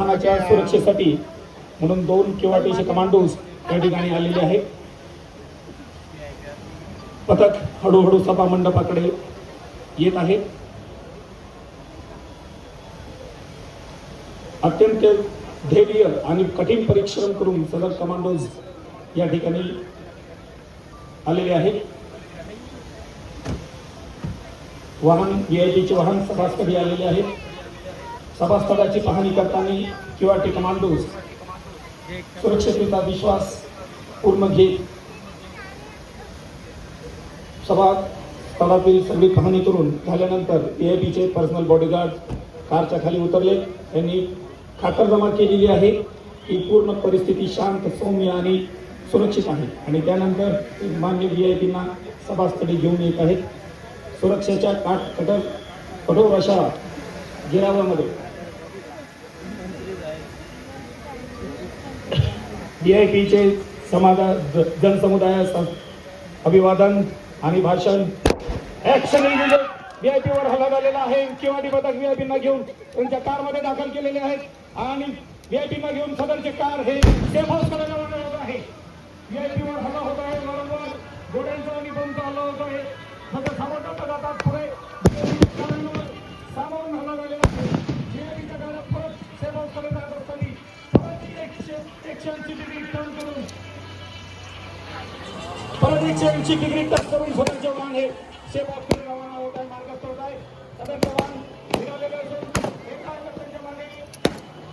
वाहनाच्या सुरक्षेसाठी म्हणून 2 किवाटीचे कमांडोज या ठिकाणी आलेले आहेत. पथक हळूहळू सभा मंडपाकडे येत आहे. अत्यंत धैर्य आणि कठीण परिश्रम करून सदर कमांडोज या ठिकाणी आलेले आहेत. वाहन व्हीआयपीचे वाहन सभास्थळी आलेले आहेत. सभास्थळाची पाहणी करताना किवाटी कमांडोज सुरक्षेचा विश्वास पूर्ण घेत सभास्थळातील सगळी पाहणी करून झाल्यानंतर व्हीआयपीचे पर्सनल बॉडीगार्ड कारच्या खाली उतरले. त्यांनी खातरजमा केलेली आहे की पूर्ण परिस्थिती शांत, सौम्य आणि सुरक्षित आहे आणि त्यानंतर मान्य व्हीआयपींना सभास्थळी घेऊन येत आहेत. सुरक्षेच्या कठोर अशा गिरावामध्ये व्हीआयपीचे जनसमुदायास अभिवादन आणि भाषण. ऍक्शन व्हीआयपीवर हल्ला झालेला आहे. किवाटी पथक व्हीआयपींना घेऊन त्यांच्या कारमध्ये दाखल केलेले आहेत आणि व्हीआयपींना घेऊन सदरचे कार हे सेफ हाऊस कडे रवाना होत आहे. व्हीआयपीवर हल्ला होत आहे. वारंवार गोड्यांचा आणि बॉम्बचा हल्ला होत आहे. सगळं सावध जातात पुढे सामावून हल्ला झालेला आहे. व्हीआयपीच्या गाड्या परत सेफ हाऊस कडे जात असताना परत 180 डिग्री टर्न करून सदरचे वाहन हे सेफ हाऊस कडे रवाना होत आहे. मार्गस्थ होत आहे. सदरचे वाहन निघालेले असून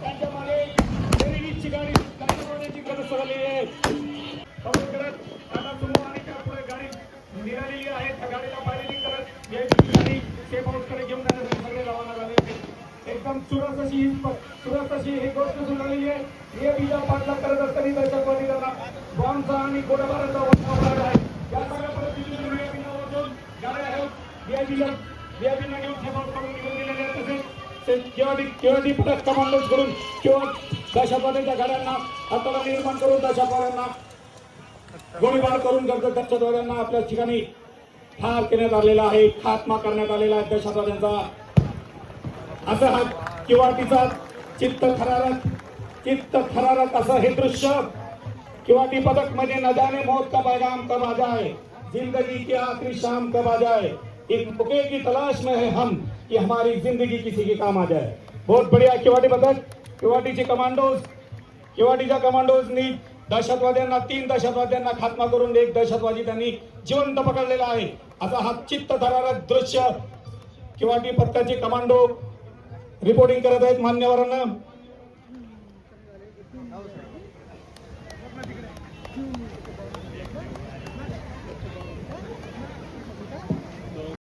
त्यांच्या मागे रेल्वेची गाडी होण्याची गरज झालेली आहे. टाटा सुमो आणि त्यापुढे गाडी निघालेली आहे. त्या गाडीला फायरिंग करत गाडी सेफ हाऊस कडे घेऊन जाण्यासाठी सगळे रवाना झाले. एकदम सुरस अशी ही गोष्ट सुरू झालेली आहे. व्हीआयपीचा पाठलाग करत असताना दहशतवादी त्यांना बॉम्बचा आणि गोळीबाराचा वापर आहे. या सगळ्या परिस्थितीतून व्हीआयपीला वाचून गाड्या आहेत. व्हीआयपीला घेऊन सेफ हाऊस कडून निघून गेलेले आहेत. तसेच केवाडी पथक कमांडोज करून किंवा दहशतवाद्यांच्या गाड्यांना हाताला निर्माण करून दहशतवाद्यांना गोळीबार करून दहशतवाद्यांना आपल्या ठिकाणी ठार करण्यात आलेला आहे. खात्मा करण्यात आलेला आहे दहशतवाद्यांचा. असं हा किवाटीचा चित्त थरारक असं हे दृश्य किवाटी पथक मध्ये न जाने मौत का पैगाम कब आ जाए, जिंदगी की आखिरी शाम कब आ जाए, एक मौके की तलाश में है हम कि हमारी जिंदगी किसी के काम आ जाए. बहुत बढ़िया किवाटी पथक. किवाटीचे कमांडोज किवाटीच्या कमांडोजनी दहशतवाद्यांना 3 दहशतवाद्यांना खात्मा करून 1 दहशतवादी त्यांनी जिवंत पकडलेला आहे. असा हा चित्त थरारक दृश्य किवाटी पथकाचे कमांडो रिपोर्टिंग करत आहेत मान्यवरांना.